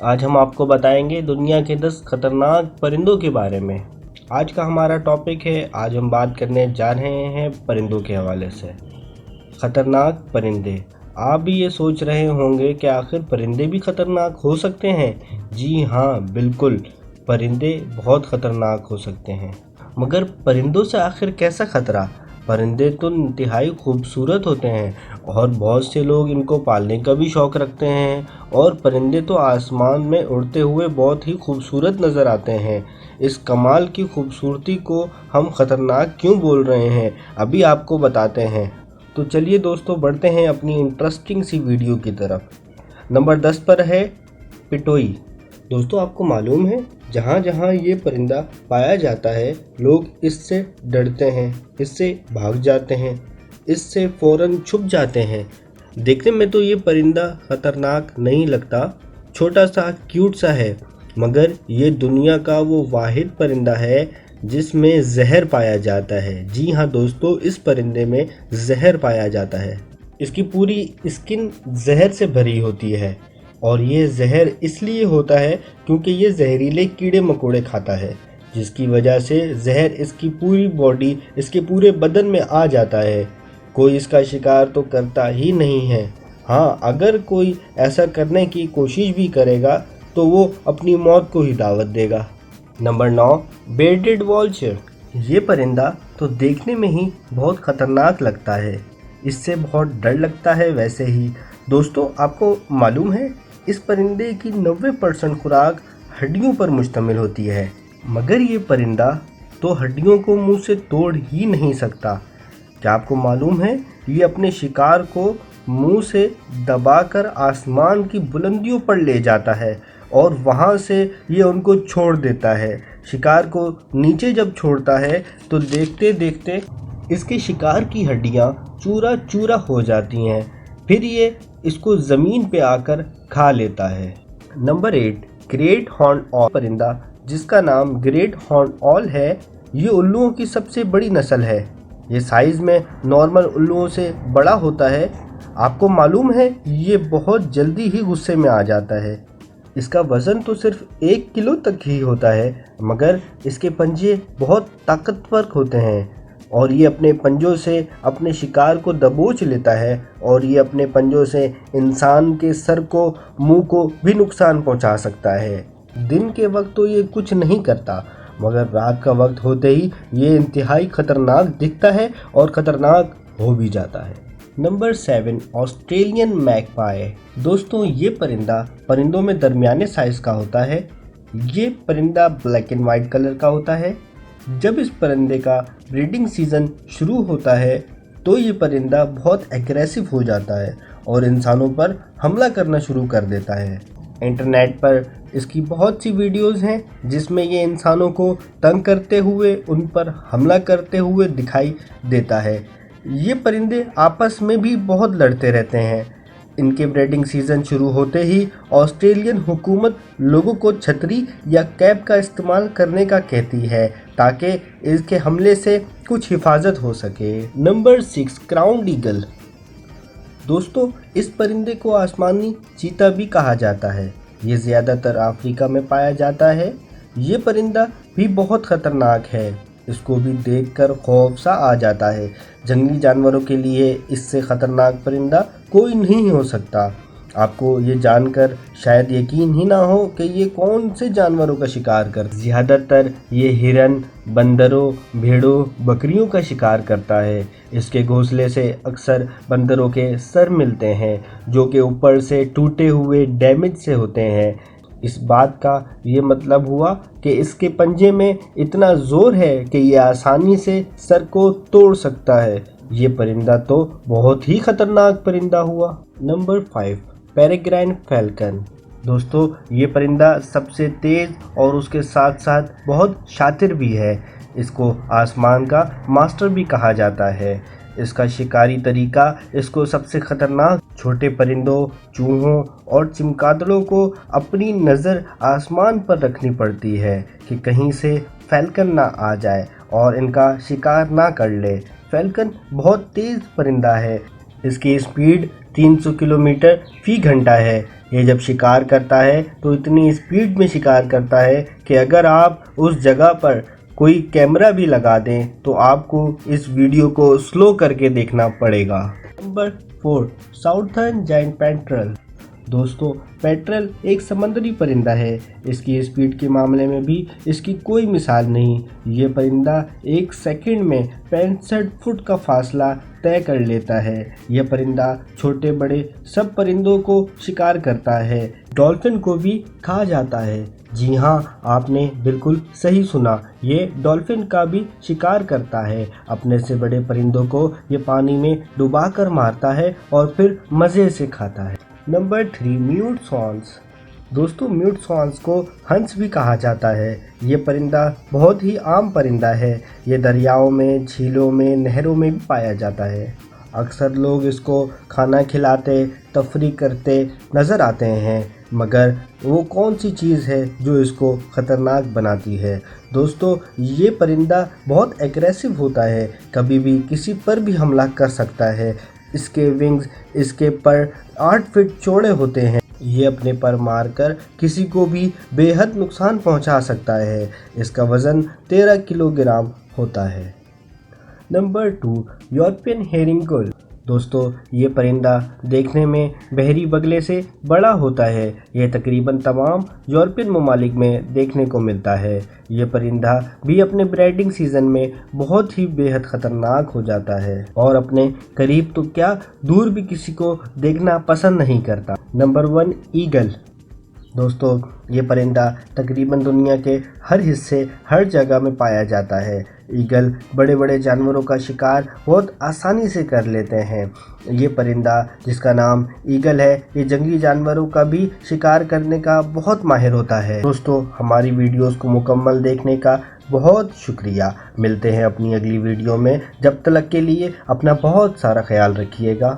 आज हम आपको बताएंगे दुनिया के 10 खतरनाक परिंदों के बारे में। आज का हमारा टॉपिक है, आज हम बात करने जा रहे हैं परिंदों के हवाले से। खतरनाक परिंदे। आप भी ये सोच रहे होंगे कि आखिर परिंदे भी खतरनाक हो सकते हैं। जी हाँ, बिल्कुल, परिंदे बहुत खतरनाक हो सकते हैं। मगर परिंदों से आखिर कैसा खतरा? परिंदे तो इंतहाई खूबसूरत होते हैं और बहुत से लोग इनको पालने का भी शौक़ रखते हैं। और परिंदे तो आसमान में उड़ते हुए बहुत ही खूबसूरत नज़र आते हैं। इस कमाल की खूबसूरती को हम ख़तरनाक क्यों बोल रहे हैं, अभी आपको बताते हैं। तो चलिए दोस्तों, बढ़ते हैं अपनी इंटरेस्टिंग सी वीडियो की तरफ। नंबर 10 पर है पिटोई। दोस्तों, आपको मालूम है, जहाँ जहाँ ये परिंदा पाया जाता है लोग इससे डरते हैं, इससे भाग जाते हैं, इससे फ़ौरन छुप जाते हैं। देखने में तो ये परिंदा ख़तरनाक नहीं लगता, छोटा सा क्यूट सा है, मगर ये दुनिया का वो वाहिद परिंदा है जिसमें जहर पाया जाता है। जी हाँ दोस्तों, इस परिंदे में जहर पाया जाता है। इसकी पूरी स्किन जहर से भरी होती है और ये जहर इसलिए होता है क्योंकि ये जहरीले कीड़े मकोड़े खाता है, जिसकी वजह से जहर इसकी पूरी बॉडी, इसके पूरे बदन में आ जाता है। कोई इसका शिकार तो करता ही नहीं है। हाँ, अगर कोई ऐसा करने की कोशिश भी करेगा तो वो अपनी मौत को ही दावत देगा। Number 9, bearded vulture. ये परिंदा तो देखने में ही बहुत ख़तरनाक लगता है, इससे बहुत डर लगता है। वैसे ही दोस्तों, आपको मालूम है, इस परिंदे की 90% खुराक हड्डियों पर मुश्तमिल होती है, मगर ये परिंदा तो हड्डियों को मुंह से तोड़ ही नहीं सकता। क्या आपको मालूम है, ये अपने शिकार को मुंह से दबाकर आसमान की बुलंदियों पर ले जाता है और वहाँ से ये उनको छोड़ देता है। शिकार को नीचे जब छोड़ता है तो देखते देखते इसके शिकार की हड्डियाँ चूरा चूरा हो जाती हैं, फिर ये इसको ज़मीन पे आकर खा लेता है। नंबर 8, ग्रेट हॉर्न ऑल परिंदा, जिसका नाम ग्रेट हॉर्न ऑल है। ये उल्लुओं की सबसे बड़ी नस्ल है। ये साइज़ में नॉर्मल उल्लुओं से बड़ा होता है। आपको मालूम है, ये बहुत जल्दी ही गुस्से में आ जाता है। इसका वज़न तो सिर्फ 1 किलो तक ही होता है, मगर इसके पंजे बहुत ताकतवर होते हैं और ये अपने पंजों से अपने शिकार को दबोच लेता है और ये अपने पंजों से इंसान के सर को, मुंह को भी नुकसान पहुंचा सकता है। दिन के वक्त तो ये कुछ नहीं करता, मगर रात का वक्त होते ही ये इंतहाई ख़तरनाक दिखता है और ख़तरनाक हो भी जाता है। Number 7, Australian magpie. दोस्तों, ये परिंदा परिंदों में दरमियाने साइज़ का होता है। ये परिंदा ब्लैक एंड वाइट कलर का होता है। जब इस परिंदे का ब्रीडिंग सीज़न शुरू होता है तो ये परिंदा बहुत एग्रेसिव हो जाता है और इंसानों पर हमला करना शुरू कर देता है। इंटरनेट पर इसकी बहुत सी वीडियोज़ हैं जिसमें ये इंसानों को तंग करते हुए, उन पर हमला करते हुए दिखाई देता है। ये परिंदे आपस में भी बहुत लड़ते रहते हैं। इनके ब्रीडिंग सीज़न शुरू होते ही ऑस्ट्रेलियन हुकूमत लोगों को छतरी या कैप का इस्तेमाल करने का कहती है ताकि इसके हमले से कुछ हिफाजत हो सके। Number 6, crown eagle. दोस्तों, इस परिंदे को आसमानी चीता भी कहा जाता है। ये ज़्यादातर अफ्रीका में पाया जाता है। ये परिंदा भी बहुत ख़तरनाक है, इसको भी देखकर खौफ सा आ जाता है। जंगली जानवरों के लिए इससे ख़तरनाक परिंदा कोई नहीं हो सकता। आपको ये जानकर शायद यकीन ही ना हो कि ये कौन से जानवरों का शिकार करता है। ज़्यादातर ये हिरन, बंदरों, भेड़ों, बकरियों का शिकार करता है। इसके घोंसले से अक्सर बंदरों के सर मिलते हैं जो कि ऊपर से टूटे हुए, डैमेज से होते हैं। इस बात का ये मतलब हुआ कि इसके पंजे में इतना ज़ोर है कि ये आसानी से सर को तोड़ सकता है। ये परिंदा तो बहुत ही ख़तरनाक परिंदा हुआ। Number 5, पेरेग्राइन falcon. दोस्तों, ये परिंदा सबसे तेज़ और उसके साथ साथ बहुत शातिर भी है। इसको आसमान का मास्टर भी कहा जाता है। इसका शिकारी तरीका इसको सबसे ख़तरनाक छोटे परिंदों, चूहों और चमगादड़ों को अपनी नज़र आसमान पर रखनी पड़ती है कि कहीं से फैल्कन ना आ जाए और इनका शिकार ना कर ले। फैल्कन बहुत तेज़ परिंदा है। इसकी स्पीड 300 किलोमीटर फी घंटा है। ये जब शिकार करता है तो इतनी स्पीड में शिकार करता है कि अगर आप उस जगह पर कोई कैमरा भी लगा दें तो आपको इस वीडियो को स्लो करके देखना पड़ेगा। Number 4, southern giant petrol. दोस्तों, पेट्रल एक समंदरी परिंदा है। इसकी स्पीड के मामले में भी इसकी कोई मिसाल नहीं। ये परिंदा 1 सेकंड में 65 फुट का फासला तय कर लेता है। यह परिंदा छोटे बड़े सब परिंदों को शिकार करता है। डॉल्फिन को भी खा जाता है। जी हाँ, आपने बिल्कुल सही सुना, ये डॉल्फिन का भी शिकार करता है। अपने से बड़े परिंदों को ये पानी में डुबा कर मारता है और फिर मज़े से खाता है। Number 3, mute swans. दोस्तों, म्यूट स्वॉन्स को हंस भी कहा जाता है। ये परिंदा बहुत ही आम परिंदा है। ये दरियाओं में, झीलों में, नहरों में भी पाया जाता है। अक्सर लोग इसको खाना खिलाते, तफरीह करते नज़र आते हैं, मगर वो कौन सी चीज़ है जो इसको ख़तरनाक बनाती है? दोस्तों, ये परिंदा बहुत एग्रेसिव होता है, कभी भी किसी पर भी हमला कर सकता है। इसके विंग्स, इसके पर 8 फीट चौड़े होते हैं। ये अपने पर मारकर किसी को भी बेहद नुकसान पहुंचा सकता है। इसका वज़न 13 किलोग्राम होता है। नंबर 2, यूरोपियन हेरिंग गुल। दोस्तों, ये परिंदा देखने में बहरी बगले से बड़ा होता है। यह तकरीबन तमाम यूरोपियन ममालिक में देखने को मिलता है। ये परिंदा भी अपने ब्रीडिंग सीज़न में बहुत ही बेहद ख़तरनाक हो जाता है और अपने करीब तो क्या, दूर भी किसी को देखना पसंद नहीं करता। Number 1, eagle. दोस्तों, ये परिंदा तकरीबन दुनिया के हर हिस्से, हर जगह में पाया जाता है। ईगल बड़े बड़े जानवरों का शिकार बहुत आसानी से कर लेते हैं। ये परिंदा, जिसका नाम ईगल है, ये जंगली जानवरों का भी शिकार करने का बहुत माहिर होता है। दोस्तों, हमारी वीडियोस को मुकम्मल देखने का बहुत शुक्रिया। मिलते हैं अपनी अगली वीडियो में। जब तक के लिए अपना बहुत सारा ख्याल रखिएगा।